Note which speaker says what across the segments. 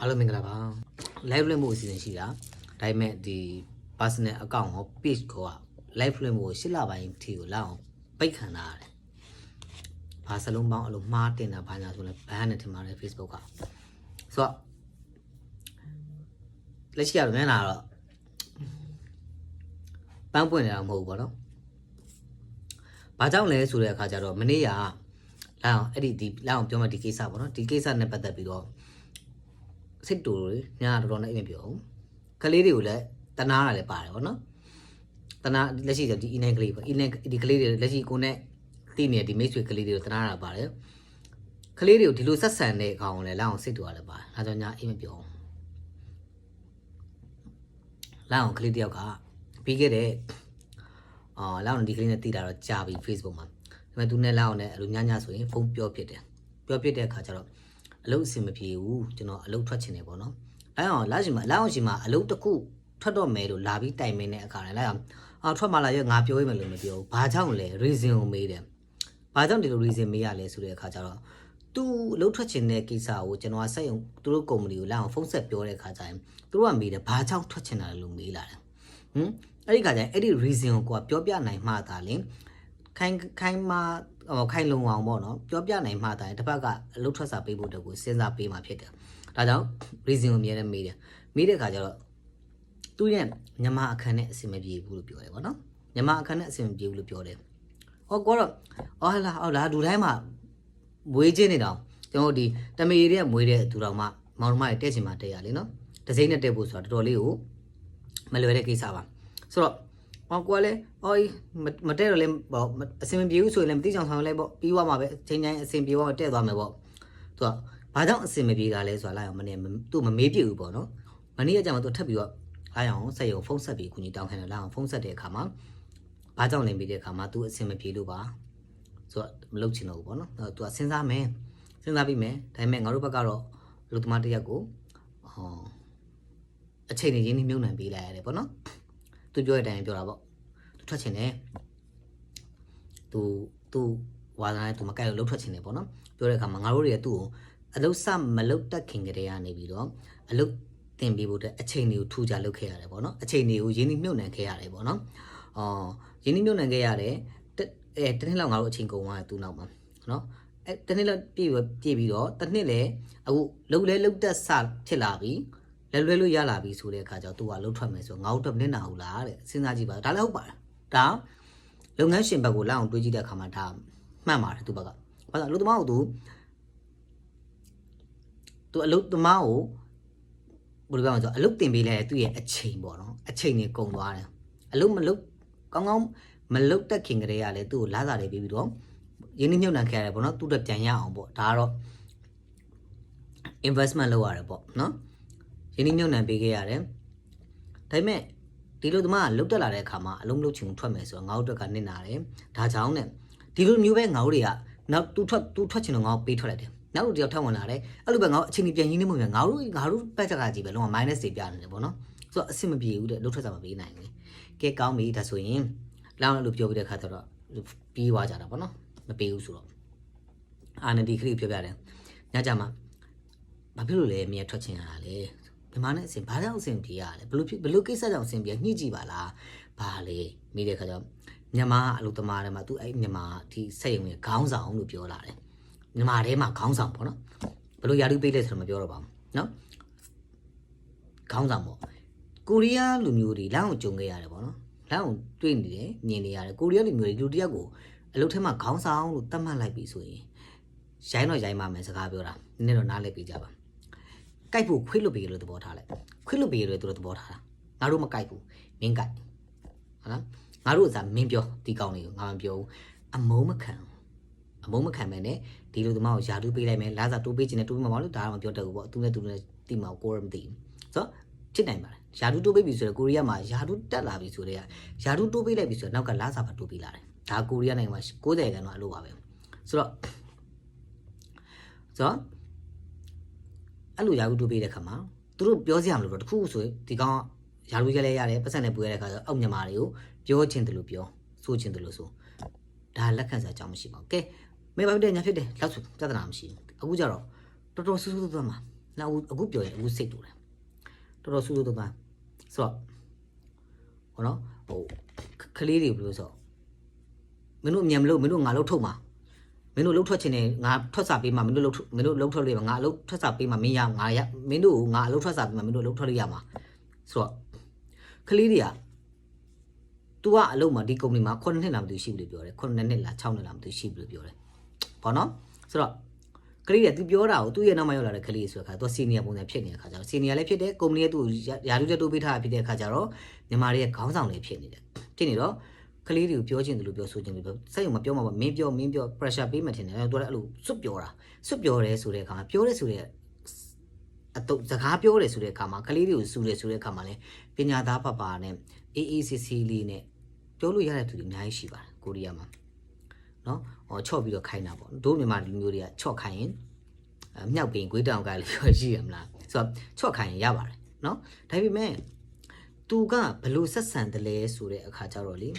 Speaker 1: အားလုံးမင်္ဂလာပါ live လွှင့်မှုအစီအစဉ်ရှိတာဒါပေမဲ့ဒီ personal account ကို page ကို live လွှင့်မှု8လပိုင်းအထိကိုလောက်အောင်ပိတ်ခံထားရတယ်။ဘာစလုံးပေါင်းအလိုမှားတင်တာဘာညာဆိုလဲ ban နဲ့ထင်ပါတယ် Facebook ကဆိုတော့လက်ရှိရတော့မျက်နှာတော့ပန်းပွင့်နေတာမဟုတ်ဘူးပေါ့နော်။ဘာကြောင့်လဲဆိုတဲ့အခါကျတော့မနေ့ကလောက်အောင်အဲ့ဒီလောက်အောင်ပြောမှဒီကိစ္စပေါ့နော်ဒီကိစ္စနဲ့ပတ်သက်ပြီးတော့စစ်တူတွေညာတော်တော်နဲ့အိမ်မပြောဘူးကလေးတွေကိုလည်းတနာတာလည်းပါတယ်ဗောနော်တနာလက်ရှိဒီ email ကလေးပေါ့ email ဒီကလေးတွေလက်ရှိကိုနဲ့တည်နေတဲ့ဒီမိတ်ဆွေကလေးတွေကိုတနာတာပါတယ်ကလေးတွေကိုဒီလိုဆက်ဆံတဲ့ကောင်လည်းလောက်အောင်စစ်တူရလည်းပါတယ်ဒါကြောင့်ညာအိမ်မပြောဘူးလောက်အောင်ကလေးတယောက်ကပြီးခဲ့တဲ့လောက်အောင်ဒီကလေးနဲ့တည်တာတော့ကြာပြီ Facebook မှာဒါပေမဲ့သူနဲ့လောက်အောင်နဲ့အဲ့လိုညဆိုရင်ဖုန်းပြောဖြစ်တယ်ပြောဖြစ်တဲ့အခါကျတော့အလုပ်အဆင်မပြေဘူးကျွန်တော်အလုပ်ထွက်ချင်တယ်ပေါ့နော်အဲ့အောင်လာရှင်မှာလာအောင်ရှင်မှာအလုပ်တစ်ခုထွက်တော့မယ်လို့လာပြီးတိုင်မင်းတဲ့အခါနဲ့လာအောင်ထွက်မှလာရငါပြောရမယ်လို့မပြောဘူးဘာကြောင့်လဲ reason ကိုမေးတယ်ဘာကြောင့်ဒီလို reason မေးရလဲဆိုတဲ့အခါကျတော့သူအလုပ်ထွက်ချင်တဲ့ကိစ္စကိုကျွန်တော်ကစက်ရုံသူတို့ကုမ္ပဏီကိုလာအောင်ဖုန်းဆက်ပြောတဲ့အခါကျရင်သူတို့ကမေးတယ်ဘာကြောင့်ထွက်ချင်တာလဲလို့မေးလာတယ်အဲ့ဒီခါကျရင်အဲ့ဒီ reason ကိုပြောပြနိုင်မှသာလင်ခိုင်မာခိုင်လုံအောင်ပေါ့နော်ပြောပြနိုင်မှတိုင်တစ်ဖက်ကအလုပ်ထွက်စာပေးဖို့တကူစဉ်းစားပေးမှဖြစ်တယ်ဒါကြောင့် reason ကိုအမြဲတမ်းမေးတယ်မေးတဲ့အခါကျတော့သူရဲ့မြန်မာအခန်းနဲ့အဆင်မပြေဘူးလို့ပြောတယ်ပေါ့နော်မြန်မာအခန်းနဲ့အဆင်မပြေဘူးလို့ပြောတယ်ဟောကောတော့ဟလာလူတိုင်းမှာမွေးချင်းနေတော့ကျွန်တော်ဒီတမေတွေကမွေးတဲ့သူတော်မှမောင်နှမတွေတက်ချင်မှတက်ရလေနော်တစိမ့်နဲ့တက်ဖို့ဆိုတော့တော်တော်လေးကိုမလွယ်တဲ့ကိစ္စပါဆိုတော့ကွာလေမတဲ့တော့လေအဆင်မပြေဘူးဆိုရင်လည်းမသိချောင်ဆောင်လဲပေါ့ပြီးသွားမှာပဲချိန်တိုင်းအဆင်ပြေသွားတက်သွားမယ်ပေါ့သူကဘာကြောင့်အဆင်မပြေတာလဲဆိုတာလိုက်အောင်မနေသူမမေးပြဘူးပေါ့နော်မနေ့ကကြာမှသူထပ်ပြီးတော့လိုက်အောင်ဆက်ရုံဖုန်းဆက်ပြီးခုကြီးတောင်းခိုင်းတယ်လိုက်အောင်ဖုန်းဆက်တဲ့အခါမှာဘာကြောင့်လဲပြီးတဲ့အခါမှာသူအဆင်မပြေလို့ပါဆိုတော့မလုပ်ချင်တော့ဘူးပေါ့နော်သူကစဉ်းစားမယ်စဉ်းစားပြီးမယ်ဒါပေမဲ့ငါတို့ဘက်ကတော့လူသမားတစ်ယောက်ကိုအချိန်နဲ့ရင်းနှီးမြုပ်နှံပေးလိုက်ရတယ်ပေါ့နော်သူပြောတဲ့အတိုင်းပြောတာပေါ့ထွက်ချင်တယ်သူဝါသနာနဲ့သူမကိုက်လို့လှုပ်ထွက်ချင်တယ်ပေါ့နော်ပြောတဲ့အခါမှာငါတို့တွေကသူ့ကိုအလုတ်စမလုတ်တက်ခင်ကလေးကနေပြီးတော့အလုတ်တင်ပြီးဖို့တဲ့အချိန်တွေကိုထူကြလုပ်ခဲ့ရတယ်ပေါ့နော်အချိန်တွေကိုရင်းနှီးမြုပ်နှံခဲ့ရတယ်ပေါ့နော်ရင်းနှီးမြုပ်နှံခဲ့ရတယ်တနေ့လောက်ငါတို့အချိန်ကုန်သွားတယ်သူ့နောက်မှာနော်တနေ့လောက်ပြည့်ပြီးတော့တနေ့လေအခုလှုပ်တက်စဖြစ်လာပြီလွယ်လို့ရလာပြီဆိုတဲ့အခါကျတော့သူကလှုပ်ထွက်မယ်ဆိုငါတို့တော့မနေတာဟုတ်လားတဲ့စဉ်းစားကြည့်ပါဒါလည်းဟုတ်ပါတယ်ဒါလုပ်ငန်းရှင်ဘက်ကိုလောက်အောင်တွေးကြည့်တဲ့အခါမှာဒါမှန်ပါတယ်သူဘက်ကဘာလို့အလုပ်သမားကိုသူအလုပ်သမားကိုဘယ်လိုပြောမလဲဆိုအလုပ်တင်ပေးလိုက်တဲ့သူ့ရဲ့အချိန်ပေါ့နော်အချိန်တွေကုန်သွားတယ်အလုပ်မလုပ်ကောင်းမလုပ်တတ်ခင်ကလေးကလည်းသူ့ကိုလာစားတွေပြီးတော့ရင်းနှီးမြှုပ်နှံခဲ့ရတယ်ပေါ့နော်သူ့အတွက်ပြန်ရအောင်ပေါ့ဒါကတော့ investment လုပ်ရတယ်ပေါ့နော်ရင်းနှီးမြှုပ်နှံပေးခဲ့ရတယ်ဒါပေမဲ့ဒီလိုသမားကလုတ်တက်လာတဲ့အခါမှာအလုံးမလုံးချင်ထွက်မယ်ဆိုတော့ငါတို့ကနစ်နာတယ်ဒါကြောင့်နဲ့ဒီလိုမျိုးပဲငါတို့တွေကနောက်သူထွက်ချင်တော့ငါတို့ပေးထွက်လိုက်တယ်နောက်တို့တယောက်ထပ်ဝင်လာတယ်အဲ့လိုပဲငါတို့အချိန်ကြီးပြန်ရင်းနေမှုပြန်ငါတို့ဘက်ကကြီးပဲလုံးဝ minus တွေပြနေတယ်ပေါ့နော်ဆိုတော့အဆင်မပြေဘူးတဲ့လုတ်ထွက်စာမပေးနိုင်ဘူးကဲကောင်းပြီဒါဆိုရင်လောင်းလို့ပြောပြီးတဲ့အခါကျတော့ပြီးသွားကြတာပေါ့နော်မပေးဘူးဆိုတော့အာနဒီခရီးပြောပြတယ်ညကြမှာဘာဖြစ်လို့လဲမြေထွက်ချင်ရတာလဲမြန်မာနဲ့အဆင်ဘာကြောင့်အဆင်ပြေရလဲဘလို့ကိစ္စကြောင့်အဆင်ပြေညှိကြည့်ပါလားဘာလဲမိတဲ့ခါကျတော့မြန်မာအလုပ်သမားတွေမှာသူအဲ့မြန်မာဒီစက်ရုံရဲ့ခေါင်းဆောင်လို့ပြောလာတယ်မြန်မာထဲမှာခေါင်းဆောင်ပေါ့နော်ဘလို့ယာတူပေးလဲဆိုတော့မပြောတော့ပါဘူးနော်ခေါင်းဆောင်ပေါ့ကိုရီးယားလူမျိုးတွေလောက်အောင်ကြုံခဲ့ရတယ်ပေါ့နော်လောက်အောင်တွေ့နေတယ်မြင်နေရတယ်ကိုရီးယားလူမျိုးတွေလူတယောက်ကိုအလုပ်ထဲမှာခေါင်းဆောင်လို့သတ်မှတ်လိုက်ပြီဆိုရင်ရိုင်းတော့ရိုင်းပါမယ်စကားပြောတာနည်းတော့နားလည်ပေးကြပါကြိုက်ဖို့ခွေးလွတ်ပေးလို့သဘောထားလိုက်ခွေးလွတ်ပေးလို့သူတို့သဘောထားတာငါတို့မကြိုက်ဘူးမင်းကြိုက်ဟုတ်လားငါတို့ကမင်းပြောဒီကောင်းလေးကိုငါမပြောဘူးအမုန်းမခံမယ်နဲ့ဒီလိုသမားကိုယာတူးပေးလိုက်မယ်လာစားတိုးပေးခြင်းနဲ့တိုးပေးမှာမဟုတ်လို့ဒါတော့မပြောတတ်ဘူးပေါ့သူနဲ့တိမှာကိုရမသိဘူးဆိုတော့ဖြစ်နိုင်ပါတယ်ယာတူးတိုးပေးပြီဆိုတော့ကိုရီးယားမှာယာတူးတက်လာပြီဆိုတော့ယာတူးတိုးပေးလိုက်ပြီဆိုတော့နောက်ကလာစားပါတိုးပေးလာတယ်ဒါကိုရီးယားနိုင်ငံမှာ90ခန်းတော့အလို့ပါပဲဆိုတော့အဲ့လိုယာတူးတိုးပေးတဲ့ခါမှာသူတို့ပြောစရာမလိုတော့တခုဆိုဒီကောင်ယာတူးရက်လဲရတယ်ပတ်စံနဲ့ပူရတဲ့ခါကျတော့အောက်မြန်မာတွေကိုပြောချင်တယ်လို့ပြောဆိုချင်တယ်လို့ဆိုဒါလက်ခံစရာအကြောင်းမရှိပါဘူးကဲမေဘာဖြစ်တယ်ညာဖြစ်တယ်လောက်ဆိုပြဿနာမရှိဘူးအခုကျတော့တော်တော်ဆူဆူသွားမှာ နောက်အခုပြောရင်အခုစိတ်တူတယ်တော်တော်ဆူဆူတော့ဆိုတော့ဟောနော်ဟိုကလေးတွေဘယ်လိုဆိုမင်းတို့အမြန်မလို့မင်းတို့ငါလှုပ်ထုတ်မှာမင်းတို့လှုပ်ထွက်ချင်တယ်ငါထွက်စာပေးမှာမင်းတို့လှုပ်ထွက်လို့ငါလှုပ်ထွက်စာပေးမှာမင်းရငါရမင်းတို့ငါလှုပ်ထွက်စာပေးမှာမင်းတို့လှုပ်ထွက်လို့ရမှာဆိုတော့ကလေးတွေက तू ကအလုံးမှာဒီကုမ္ပဏီမှာ9နှစ်လားမသိရှိဘူးလို့ပြောတယ်9နှစ်လား6နှစ်လားမသိရှိဘူးလို့ပြောတယ်ဘောနော်ဆိုတော့ကလေးက तू ပြောတာကိုသူ့ရဲ့နောက်မှရောက်လာတဲ့ကလေးဆိုတဲ့အခါ तू စီနီယာပုံစံဖြစ်နေတဲ့အခါကျတော့စီနီယာလည်းဖြစ်တယ်ကုမ္ပဏီက तू ယာတူးတက်တိုးပေးထားဖြစ်တဲ့အခါကျတော့မြန်မာတွေရဲ့ခေါင်းဆောင်တွေဖြစ်နေတယ်ဖြစ်နေတော့ကလေးတွေကိုပြောချင်တယ်လို့ပြောဆိုချင်တယ်လို့စိတ်မပြောမှာမင်းပြော pressure ပေးမှထင်တယ်သူကလည်းအဲ့လိုစွတ်ပြောတယ်ဆိုတဲ့အခါမှာပြောတယ်ဆိုတဲ့အတုစကားပြောတယ်ဆိုတဲ့အခါမှာကလေးတွေကိုစူတယ်ဆိုတဲ့အခါမှာလည်းပညာသားပပနဲ့အေးအေးဆေးဆေးလေးနဲ့ပြောလို့ရတဲ့သူတွေအများကြီးရှိပါတယ်ကိုရီးယားမှာနော်ဟောချော့ပြီးတော့ခိုင်းတာပေါ့တို့မြန်မာလူမျိုးတွေကချော့ခိုင်းရင်မြောက်ပင်ဂွေးတောင်ကလေးပြောရှိရမလားဆိုတော့ချော့ခိုင်းရင်ရပါတယ်နော်ဒါပေမဲ့သူကဘလို့ဆက်ဆံတယ်လဲဆိုတဲ့အခါကျတော့လေ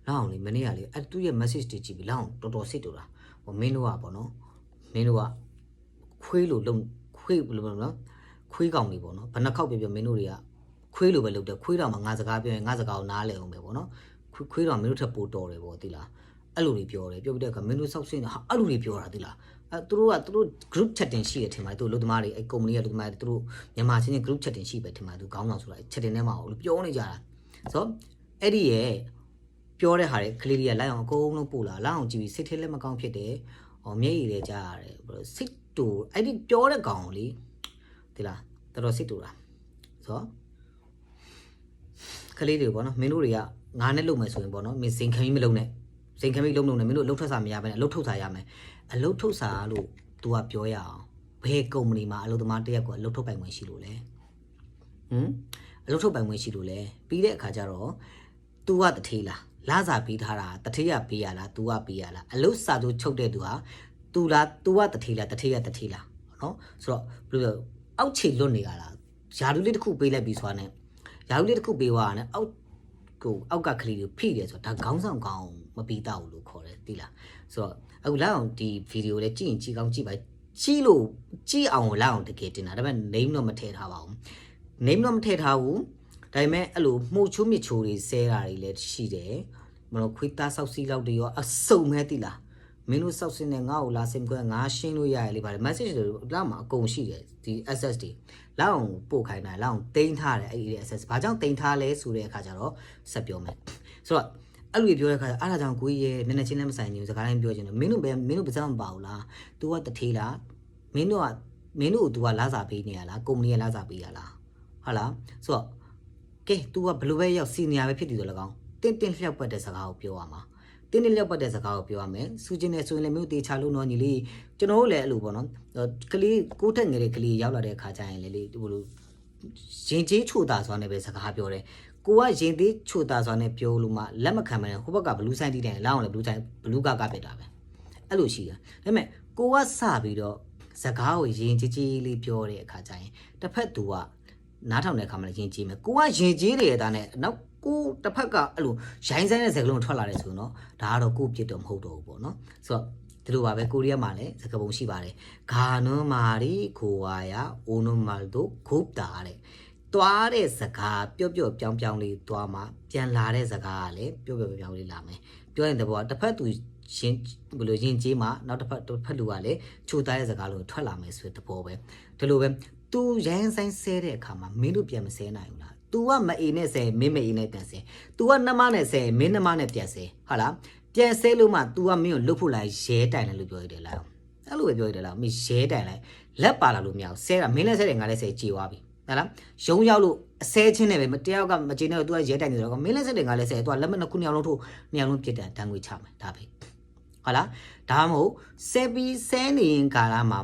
Speaker 1: လောက်အောင်လေမနေ့ကလေအဲ့သူ့ရဲ့ message တွေကြည့်ပြီးလောက်အောင်တော်တော်စိတ်တူတာဟိုမင်းတို့ကပေါ့နော်မင်းတို့ကခွေးလိုလုံးခွေးဘယ်လိုလဲနော်ခွေးကောင်တွေပေါ့နော်ဘယ်နှခေါက်ပြောမင်းတို့တွေကခွေးလိုပဲလုပ်တယ်ခွေးတော်မှာငါစကားပြောရင်ငါစကားကိုနားလည်အောင်ပဲပေါ့နော်ခွေးတော်မင်းတို့ထပ်ပို့တော်တယ်ပေါ့သိလားအဲ့လိုတွေပြောတယ်ပြောပြီးတဲ့အခါမင်းတို့စောက်စင်းဟာအဲ့လိုတွေပြောတာသိလားအဲ့သူတို့ group chatting ရှိတယ်ထင်ပါတယ်သူတို့လူသမားတွေအဲ့ company ကလူသမားတွေသူတို့မြန်မာချင်းချင်း group chatting ရှိပဲထင်ပါတယ်သူခေါင်းဆောင်ဆိုတာ chatting ထဲမှာပြောနေကြတာဆိုတော့အဲ့ဒီရဲ့ပြောတဲ့ဟာတွေကလေးတွေကလိုက်အောင်အကုန်လုံးပို့လာလိုက်အောင်ကြည့်ပြီးစိတ်ထဲလည်းမကောင်းဖြစ်တယ်ဟောမျက်ရည်လည်းကြားရတယ်စိတ်တူအဲ့ဒီပြောတဲ့ကောင်လေသိလားတော်တော်စိတ်တူတာဆိုတော့ကလေးတွေပေါ့နော်မင်းတို့တွေကငါနဲ့လုံမယ်ဆိုရင်ပေါ့နော်မင်းစိန်ခံပြီးမလုံနဲ့စိန်ခံပြီးလုံမင်းတို့လှုပ်ထွက်စာမရဘဲနဲ့အလုပ်ထုတ်စာရမယ်အလုပ်ထုတ်စာလို့ तू ကပြောရအောင်ဘယ်ကုမ္ပဏီမှာအလုပ်သမားတစ်ယောက်ကအလုပ်ထုတ်ပိုင်ခွင့်ရှိလို့လဲအလုပ်ထုတ်ပိုင်ခွင့်ရှိလို့လဲပြီးတဲ့အခါကျတော့ तू ကတထေးလားလာစာပေးထားတာတထေးရပေးရလား तू ကပေးရလားအလုပ်စာသူချုပ်တဲ့သူဟာ तू လား तू ကတထေးလားတထေးရတထေးလားနော်ဆိုတော့ဘယ်လိုအောက်ခြေလွတ်နေကြလားယာတူလေးတစ်ခုပေးလိုက်ပြီးဆိုတာ ਨੇ ယာတူလေးတစ်ခုပေးသွားတာ ਨੇ အောက်ကကလေးတွေဖိတယ်ဆိုတော့ဒါခေါင်းဆောင်ကောင်းမပြီးတော့ဘူးလို့ခေါ်တယ်သိလားဆိုတော့အခုလောက်အောင်ဒီဗီဒီယိုလေးကြည့်ရင်ကြည့်ကောင်းကြည့်ပါကြည့်လို့ကြည့်အောင်လောက်အောင်တကယ်တင်တာဒါပေမဲ့ name တော့မထည့်ထားပါဘူး name တော့မထည့်ထားဘူးဒါပေမဲ့အဲ့လိုမှုချိုးမြချိုးတွေဆဲတာတွေလည်းရှိတယ်မလို့ခွေးသားဆောက်စီးလောက်တွေရောအစုံမဲသိလားမင်းတို့ဆောက်စင်းနဲ့ငါ့ကိုလာစင်ကွဲငါရှင်းလို့ရရလေပါလေ message တွေလောက်မှာအကုန်ရှိတယ်ဒီ access တွေလောက်အောင်ပို့ခိုင်းတာလောက်အောင်တင်ထားတယ်အဲ့ဒီ access ဘာကြောင့်တင်ထားလဲဆိုတဲ့အခါကျတော့ဆက်ပြောမယ်ဆိုတော့အဲ့လိုပြောတဲ့အခါကျအားကြောင့်ကိုကြီးရဲ့နည်းနည်းချင်းလည်းမဆိုင်ဘူးစကားတိုင်းပြောချင်တယ်မင်းတို့ပါစမ်းမပါဘူးလား तू ကတထေးလားမင်းတို့ तू ကလာစာပေးနေရလားကုမ္ပဏီကလာစာပေးရလားဟုတ်လားဆိုတော့ကဲ तू ကဘလို့ပဲရောက်စီနီယာပဲဖြစ်တည်ဆိုလည်းကောင်းတင်းလျှောက်ပတ်တဲ့စကားကိုပြောရမှာတင်းလျှောက်ပတ်တဲ့စကားကိုပြောရမယ်စူးချင်းနဲ့ဆိုရင်လည်းမျိုးတေချာလို့တော့ညီလေးကျွန်တော်တို့လည်းအဲ့လိုပေါ့နော်ကလေးကိုထက်ငယ်တဲ့ကလေးရောက်လာတဲ့အခါကျရင်လေဒီလိုရင်ကျေးချိုတာဆိုတာနဲ့ပဲစကားပြောတယ်ကိုကရင်သေးချိုတာဆိုတာနဲ့ပြောလို့မှလက်မခံမနဲ့ဟိုဘက်ကဘလူးဆိုင်တီးတယ်လောက်အောင်လည်းဘလူးကပြစ်တာပဲအဲ့လိုရှိတာဒါပေမဲ့ကိုကစပြီးတော့စကားကိုရင်ကြီးလေးပြောတဲ့အခါကျရင်တစ်ဖက်သူကနားထောင်တဲ့အခါမှာရင်ကြီးမယ်ကိုကရင်ကြီးတယ်တဲ့နဲ့နောက်ကိုတစ်ဖက်ကအဲ့လိုရိုင်းဆိုင်တဲ့စကားလုံးထွက်လာတယ်ဆိုတော့ဒါကတော့ကိုပြစ်တော့မဟုတ်တော့ဘူးပေါ့နော်ဆိုတော့ဒီလိုပါပဲကိုရီးယားမှာလည်းစကားပုံရှိပါတယ်ဂါနွန်မာရီကိုဝါယာအိုနိုမာလ်ဒိုဂုပ်တာတဲ့သွားတဲ့စကားပြော့ပြောင်းလေးသွားမှပြန်လာတဲ့စကားကလည်းပြော့ပြောင်းလေးလာမယ်ပြောရင်တဘောတစ်ဖက်သူရင်ဘယ်လိုရင်ကြီးမှနောက်တစ်ဖက်လူကလည်းချိုသားတဲ့စကားလုံးထွက်လာမယ်ဆိုတဲ့တဘောပဲဒီလိုပဲသူရိုင်းဆိုင်ဆဲတဲ့အခါမှာမင်းတို့ပြန်မဆဲနိုင်ဘူးလားतू ကမအေးနဲ့ဆဲမင်းမအေးနဲ့ပြန်ဆဲ तू ကနှမနဲ့ဆဲမင်းနှမနဲ့ပြန်ဆဲဟုတ်လားပြန်ဆဲလို့မှ तू ကမင်းကိုလှုပ်ဖို့လိုက်ရဲတိုင်လိုက်လို့ပြောရတယ်လားအဲ့လိုပဲပြောရတယ်လားမင်းရဲတိုင်လိုက်လက်ပါလာလို့မရဘူးဆဲတာမင်းလည်းဆဲတယ်ငါလည်းဆဲကြေသွားပြီဟုတ်လားရုံရောက်လို့အဆဲချင်းနဲ့ပဲတယောက်ကမကြေနဲ့ तू ကရဲတိုင်နေတော့မင်းလည်းဆဲတယ်ငါလည်းဆဲ तू ကလက်မနှစ်ခုနှစ်ယောက်လုံးထိုးနှစ်ယောက်လုံးပြစ်တယ်တန်းငွေချမယ်ဒါပဲဟုတ်လားဒါမှမဟုတ်ဆဲပြီးဆဲနေရင်ကာလာမှာ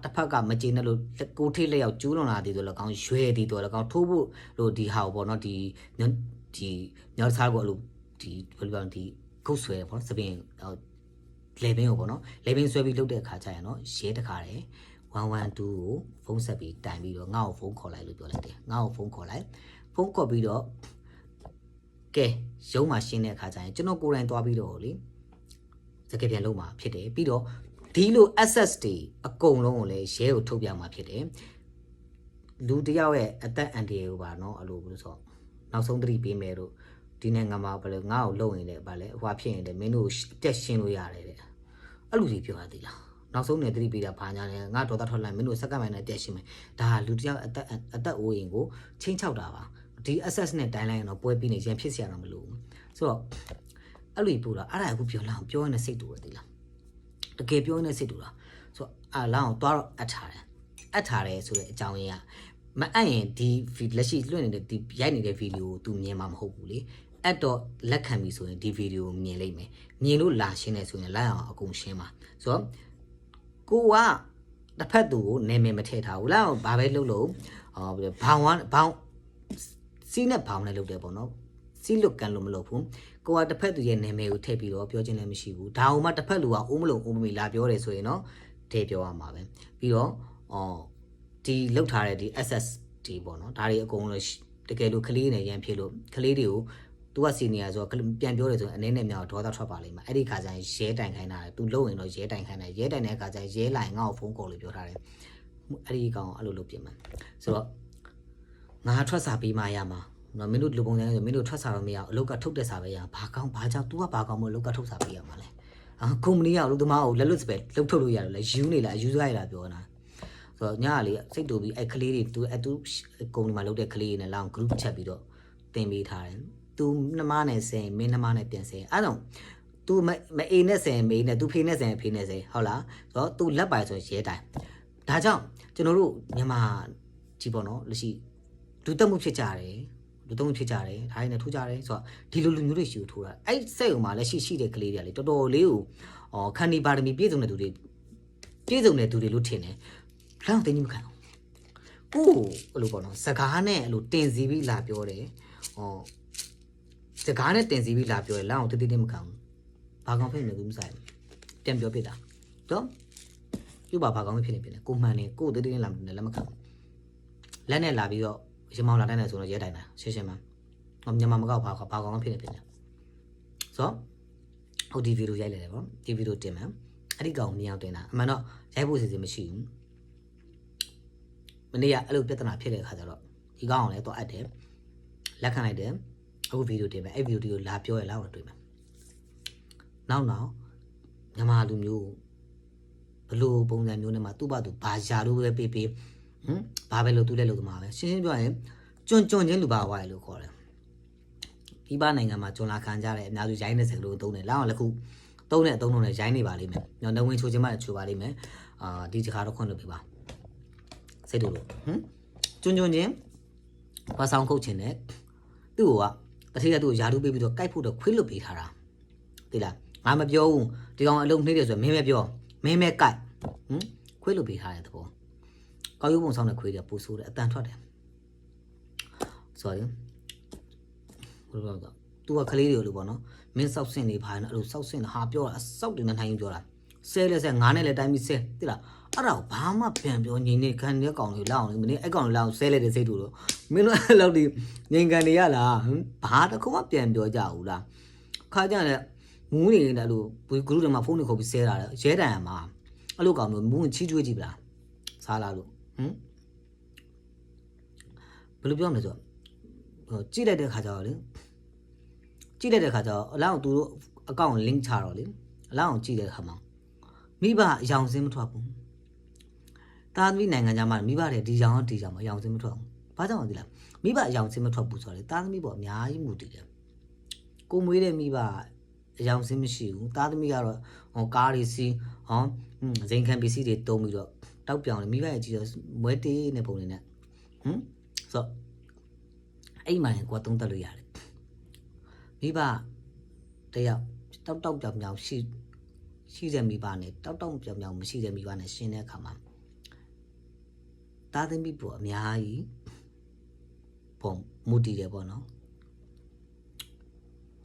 Speaker 1: တစ်ဖက်ကမကြေနဲ့လို့ကိုထိလျောက်ကျူးလွန်လာသည်ဆိုတော့ကောင်းရွှဲသည်တော့ကောင်းထိုးဖို့လို့ဒီဟာပေါ့နော်ဒီညောစားကိုအဲ့လိုဒီဘယ်လိုပြောဒီကုတ်ဆွဲပေါ့နော်စပင်လေဘင်းကိုပေါ့နော်လေဘင်းဆွဲပြီးလုပ်တဲ့အခါကျရင်တော့ရဲတခါတယ်112ကိုဖုန်းဆက်ပြီးတိုင်ပြီးတော့ငါ့ကိုဖုန်းခေါ်လိုက်လို့ပြောလိုက်တယ်ငါ့ကိုဖုန်းခေါ်လိုက်ဖုန်းခေါ်ပြီးတော့ကဲရုံးမှာရှင်းတဲ့အခါကျရင်ကျွန်တော်ကိုယ်တိုင်သွားပြီးတော့လေစကပြန်လုံးမှာဖြစ်တယ်ပြီးတော့ ဒီလို access တွေအကုန်လုံးကိုလည်းရဲကိုထုတ်ပြမှာဖြစ်တယ်လူတယောက်ရဲ့အသက်အန္တရာယ်ကိုပါနော်အဲ့လိုဘယ်လိုဆိုနောက်ဆုံးသတိပေးမယ်တို့ဒီနိုင်ငံမှာဘယ်လိုငါ့ကိုလုံရင်လည်းဗာလဲဟွာဖြစ်ရင်လည်းမင်းတို့တက်ရှင်းလို့ရတယ်တဲ့အဲ့လိုကြီးပြောရသေးလားနောက်ဆုံးနေသတိပေးတာဘာညာလဲငါဒေါသထွက်လိုက်မင်းတို့စက္ကန့်ပိုင်းနဲ့တက်ရှင်းမယ်ဒါလူတယောက်အသက်အိုးရင်ကိုချင်းချောက်တာပါဒီ access နဲ့တိုင်းလိုက်ရင်တော့ပွဲပြီးနေရင်ဖြစ်เสียတော့မလို့ဆိုတော့အဲ့လိုပို့တာအဲ့ဒါအခုပြောလာအောင်ပြောရတဲ့စိတ်တူပဲသိလားတကယ်ပြောနေတဲ့စိတ်တူလားဆိုတော့အဲ့လာအောင်သွားတော့အပ်ထားတယ်ဆိုတဲ့အကြောင်းရင်းကမအပ်ရင်ဒီလက်ရှိလွှင့်နေတဲ့ဒီရိုက်နေတဲ့ဗီဒီယိုကို तू မြင်မှာမဟုတ်ဘူးလေအဲ့တော့လက်ခံပြီဆိုရင်ဒီဗီဒီယိုကိုမြင်လိုက်မယ်မြင်လို့လာရှင်းနေဆိုရင်လိုက်အောင်အကုန်ရှင်းပါဆိုတော့ကိုကတစ်ဖက်သူကိုနာမည်မထည့်ထားဘူးလားဘာပဲလုပ်လို့ဘောင်စီးနဲ့ဘောင်နဲ့လုပ်တယ်ပေါ့နော်စီးလွတ်ကန်လို့မလုပ်ဘူးကိုကတစ်ဖက်သူရဲ့နာမည်ကိုထည့်ပြီးတော့ပြောခြင်းလည်းမရှိဘူးဒါအောင်မှတစ်ဖက်လူကအိုးမလုံးအိုးမမီလာပြောတယ်ဆိုရင်တော့ထည့်ပြောရမှာပဲပြီးတော့ဒီလောက်ထားတဲ့ဒီ access ဒီပေါ့နော်ဒါတွေအကုန်လုံးတကယ်လို့ကလေးနဲ့ရန်ဖြစ်လို့ကလေးတွေကိုသူကစီနီယာဆိုတော့ပြန်ပြောတယ်ဆိုရင်အနေနဲ့မြောက်ဒေါသထွက်ပါလိမ့်မယ်အဲ့ဒီခါကျရင်ရဲတိုင်ခိုင်းတာတယ်သူလုံရင်တော့ရဲတိုင်ခိုင်းတယ်ရဲတိုင်တဲ့အခါကျရင်ရဲလိုက်ငါ့ကိုဖုန်းကော်လို့ပြောထားတယ်အဲ့ဒီကောင်အဲ့လိုလုပ်ပြင်မယ်ဆိုတော့ငါထွက်စာပေးမှရမှာနော်မင်းတို့လူပုံစံဆိုမင်းတို့ထွက်စာတော့မရအောင်အလုပ်ကထုတ်တဲ့စာပဲရအောင်ဘာကောင်းဘာကြောင့် तू ကဘာကောင်းမို့အလုပ်ကထုတ်စာပေးရမှာလဲကုမ္ပဏီကအလုပ်သမားကိုလက်လွတ်စပယ်လှုပ်ထုတ်လို့ရတယ်လေယူနေလားယူစားရလားပြောတာဆိုတော့ညကလေစိတ်တူပြီးအဲ့ကလေးတွေ तू အဲ့ तू ကုမ္ပဏီမှာလုပ်တဲ့ကလေးတွေနဲ့လောင်း group ချက်ပြီးတော့တင်ပေးထားတယ် तू နှမနဲ့ဆင်မင်းနှမနဲ့ပြန်ဆင်အဲ့တော့ तू မအေးနဲ့ဆင်မေးနဲ့ तू ဖေးနဲ့ဆင်ဖေးနဲ့ဆင်ဟုတ်လားဆိုတော့ तू လက်ပိုင်ဆိုရဲတိုင်ဒါကြောင့်ကျွန်တော်တို့မြန်မာကြည့်ပေါ့နော်လက်ရှိလူတက်မှုဖြစ်ကြတယ်လူတုံးဖြစ်ကြတယ်ဒါတွေနဲ့ထိုးကြတယ်ဆိုတော့ဒီလိုလူမျိုးတွေရှိကိုထိုးတာအဲ့စိတ်ဥမှာလက်ရှိတဲ့ကလေးတွေကလေတော်တော်လေးကိုခန္ဒီပါရမီပြည့်စုံတဲ့သူတွေလို့ထင်တယ်လောက်သိနေမခံကိုအဲ့လိုပေါ့နော်စကားနဲ့အဲ့လိုတင်စီပြီးလာပြောတယ်စကားနဲ့တင်စီပြီးလာပြောတယ်လောက်တိတိမခံဘူးဘာကောင်ဖြစ်နေဘူးမဆိုင်ပြန်ပြောပြတာတော့ကျဘာကောင်ဖြစ်နေပြီလေကိုမှန်နေကိုတိတိလာနေလက်မခံလက်နဲ့လာပြီးတော့ရမောင်လာတဲ့နဲ့ဆိုတော့ရဲတိုင်တာရှင်းရှင်းမှမြန်မာမကောက်ဘာကောင်ဖြစ်နေပြီလေဆိုတော့ဟိုဒီဗီဒီယိုရိုက်လိုက်တယ်ပေါ့ဒီဗီဒီယိုတင်မယ်အဲ့ဒီကောင်မြင်အောင်တင်တာအမှန်တော့ရိုက်ဖို့စီစဉ်မရှိဘူးမနေ့ကအဲ့လိုပြဿနာဖြစ်တဲ့အခါကျတော့ဒီကောင်ကလည်းတော့အပ်တယ်လက်ခံလိုက်တယ်အခုဗီဒီယိုတင်မယ်အဲ့ဗီဒီယိုဒီကိုလာပြောရလောက်တော့တွေ့မယ်နောက်မြန်မာလူမျိုးဘလို့ပုံစံမျိုးနဲ့မှသူ့ဘာသူဘာယာလို့ပဲပေးဘာပဲလို့သူလည်းလို့သမားပဲရှင်းရှင်းပြောရင်ကျွန်းချင်းလူပါဝါရလို့ခေါ်တယ်ဒီပါနိုင်ငံမှာကျွန်းလာခံကြတယ်အများစုရိုင်းတဲ့စကလို့သုံးတယ်လောက်အောင်လည်းခုသုံးတဲ့အသုံးလုံးနဲ့ရိုင်းနေပါလိမ့်မယ်ညောဝင်ချိုချင်းမှချိုပါလိမ့်မယ်ဒီစကားတော့ခွင့်လို့ပြပါစိတ်တူလို့ကျွန်းချင်းဘာဆောင်ခုတ်ချင်တယ်သူ့ကတတိယသူ့ယာတူပေးပြီးတော့ကြိုက်ဖို့တော့ခွေးလွတ်ပေးထားတာသိလားငါမပြောဘူးဒီကောင်အလုံးနှိမ့်တယ်ဆိုမင်းပဲပြောမင်းပဲကြိုက်ခွေးလွတ်ပေးထားတဲ့သဘောကောက်ရုံးပုံဆောင်တဲ့ခွေးတွေပို့ဆိုးတယ်အတန်ထွက်တယ်ဆိုရင်ဘယ်လိုလဲသူကကလေးတွေလို့ပေါ့နော်မင်းစောက်ဆင့်နေပါနော်အဲ့လိုစောက်ဆင့်ဟာပြောတာအစောက်တင်နေထိုင်ပြောတာဆဲလဲဆဲငါနဲ့လည်းတိုင်းပြီးဆဲသိလားအဲ့ဒါဘာမှပြန်ပြောငိမ့်နေခံတဲ့ကောင်တွေလောက်အောင်မင်းအဲ့ကောင်တွေလောက်ဆဲလဲတဲ့စိတ်တူလို့မင်းတို့အဲ့လောက်ဒီငိမ့်ခံနေရလားဘာတခုမှပြန်ပြောကြဘူးလားခါကြတယ်မူးနေတယ်အဲ့လိုဂရုတွေမှာဖုန်းတွေခုတ်ပြီးဆဲတာရဲတန်ရမှာအဲ့လိုကောင်မျိုးမူးချီးကျွေးကြည့်ပလားစားလာလို့ဘယ်လိုပြောမလဲဆိုတော့ကြည့်လိုက်တဲ့ခါကျတော့လေကြည့်လိုက်တဲ့ခါကျတော့အလောင်းသူတို့အကောင့် link ချတော့လေအလောင်းကြည့်တဲ့ခါမှာမိဘအယောင်စင်းမထွက်ဘူးတာသမီနိုင်ငံခြားမှာမိဘတွေဒီကြောင်ဒီကြောင်မအယောင်စင်းမထွက်ဘူးဘာကြောင့်လဲသိလားမိဘအယောင်စင်းမထွက်ဘူးဆိုတော့လေတာသမီပေါ့အများကြီးမူတည်တယ်ကိုမွေးတဲ့မိဘအယောင်စင်းမရှိဘူးတာသမီကတော့ကားတွေစီးဇိမ်ခံပစ္စည်းတွေတုံးပြီးတော့တောက်ပြောင်တယ်မိဘရဲ့ကြည့်တော့မွဲတေးနဲ့ပုံနေနဲ့ဆိုတော့အဲ့မှရင်ကိုသုံးသက်လို့ရတယ်မိဘတယောက်တောက်ပြောင်ပြောင်ရှိတဲ့မိဘနဲ့တောက်ပြောင်ပြောင်မရှိတဲ့မိဘနဲ့ရှင်းတဲ့အခါမှာတာသမီပေါ်အများကြီးပုံမူတည်တယ်ပေါ့နော်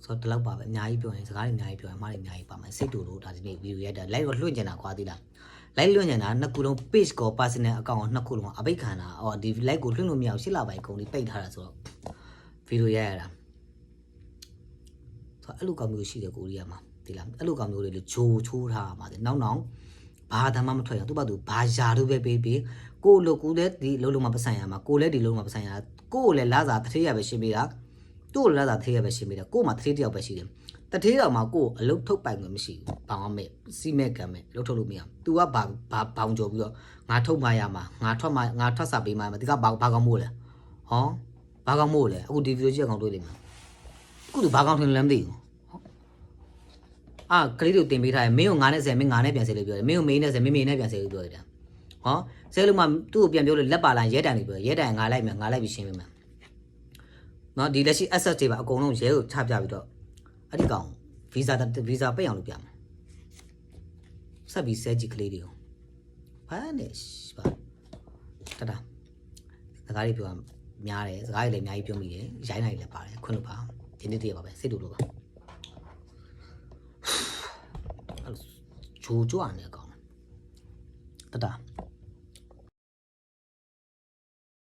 Speaker 1: ဆိုတော့ဒီလောက်ပါပဲအများကြီးပြောရင်စကားတွေအများကြီးပြောရင်မှားတွေအများကြီးပါမယ်စိတ်တူလို့ဒါဒီနေ့ဗီဒီယိုရိုက်တာ live ကိုလွှင့်ကျင်တာခွာသေးလားlive လွှင့်ကျင်တာနှစ်ခုလုံး page ကို personal account ကိုနှစ်ခုလုံးအပိတ်ခံတာဒီ live ကိုလွှင့်လို့မရအောင်ရှစ်လပိုင်းကုန်ပြီးပိတ်ထားတာဆိုတော့ဗီဒီယိုရိုက်ရတာဆိုတော့အဲ့လိုကောင်မျိုးရှိတယ်ကိုရီးယားမှာဒီလားအဲ့လိုကောင်မျိုးတွေလို့ဂျိုးချိုးထားမှာတဲ့နောက် ဘာသာမှမထွက်ရသူ့ဘာသူဘာယာတို့ပဲပေးပေးကိုလိုကိုလည်းဒီလုံးလုံးမပဆိုင်ရမှာကိုလည်းဒီလုံးလုံးမပဆိုင်ရကိုကိုလည်းလာစာတထေးရပဲရှင်းပေးတာသူ့ကိုလာစာတထေးရပဲရှင်းပေးတာကိုမှတထေးတယောက်ပဲရှိတယ်တထေးတော်မှာကိုအလုတ်ထုတ်ပိုင်ခွင့်မရှိဘူးဘာမှမဲ့စီမဲ့ကံမဲ့လုတ်ထုတ်လို့မရဘူး तू ကဘာဘောင်ကြော်ပြီးတော့ငါထုတ်မှရမှာငါထွက်စာပေးမှဒီကဘာကောင်းမို့လဲဟောဘာကောင်းမို့လဲအခုဒီဗီဒီယိုကြည့်အောင်တွေ့လိမ့်မယ်အခုသူဘာကောင်းထင်လဲမသိဘူးကလေးတို့တင်ပေးထားတယ်မင်းကိုငါနဲ့ဆယ်မင်းငါနဲ့ပြန်ဆယ်လို့ပြောတယ်မင်းကိုမေးနဲ့ဆယ်မင်းမေးနဲ့ပြန်ဆယ်လို့ပြောတယ်ဟောဆယ်လို့မှသူ့ကိုပြန်ပြောလို့လက်ပါလာရဲတန်လို့ပြောရဲတန်ငါလိုက်မယ်ငါလိုက်ပြီးရှင်းပေးမယ်နော်ဒီလက်ရှိ access တွေပါအကုန်လုံးရဲကိုချပြပြီးတော့အဲ့ဒီကောင် visa ပိတ်အောင်လုပ်ပြမယ်ဆက်ပြီးဆဲကြည့်ကလေးတွေကိုဘာနဲ့ပါတတာစကားလေးပြောများတယ်စကားလေးလည်းအများကြီးပြောမိတယ်ရိုင်းနိုင်လည်းပါတယ်ခွင့်လို့ပါဒီနေ့တည်းပါပဲစိတ်တူလို့ပါဂျိုးကြွနေအကောင်တတာ